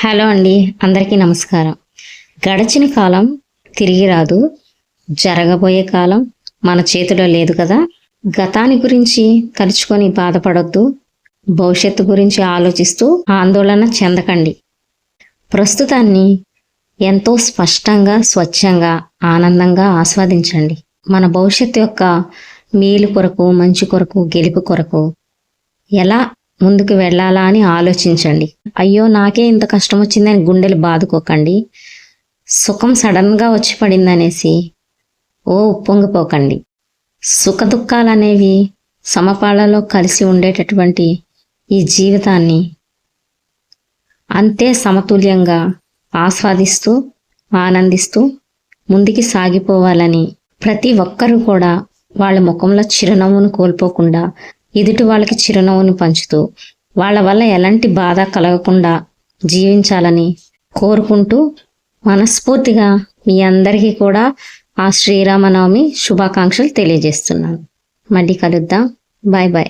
Hello అండి, అందరికీ నమస్కారం. గడిచిన కాలం తిరిగి రాదు. జరగబోయే కాలం మన చేతిలో లేదు కదా. గతాన్ని గురించి తలుచుకొని బాధపడొద్దు. భవిష్యత్తు గురించి ఆలోచిస్తూ ఆందోళన చెందకండి. ప్రస్తుతాన్ని ఎంతో స్పష్టంగా, స్వచ్ఛంగా, ఆనందంగా ఆస్వాదించండి. మన భవిష్యత్తు యొక్క మేలు కొరకు, మంచి కొరకు, గెలుపు కొరకు ఎలా ముందుకు వెళ్ళాలా అని ఆలోచించండి. అయ్యో నాకే ఇంత కష్టం వచ్చిందని గుండెలు బాదుకోకండి. సుఖం సడన్గా వచ్చి పడిందనేసి ఉప్పొంగిపోకండి. సుఖ దుఃఖాలనేవి సమపాళ్లలో కలిసి ఉండేటటువంటి ఈ జీవితాన్ని అంతే సమతుల్యంగా ఆస్వాదిస్తూ ఆనందిస్తూ ముందుకి సాగిపోవాలని ప్రతి ఒక్కరూ కూడా వాళ్ళ ముఖంలో చిరునవ్వును కోల్పోకుండా ఎదుటి వాళ్ళకి చిరునవ్వును పంచుతూ వాళ్ళ వల్ల ఎలాంటి బాధ కలగకుండా జీవించాలని కోరుకుంటూ మనస్ఫూర్తిగా మీ అందరికీ కూడా ఆ శ్రీరామనవమి శుభాకాంక్షలు తెలియజేస్తున్నాను. మళ్ళీ కలుద్దాం. Bye bye.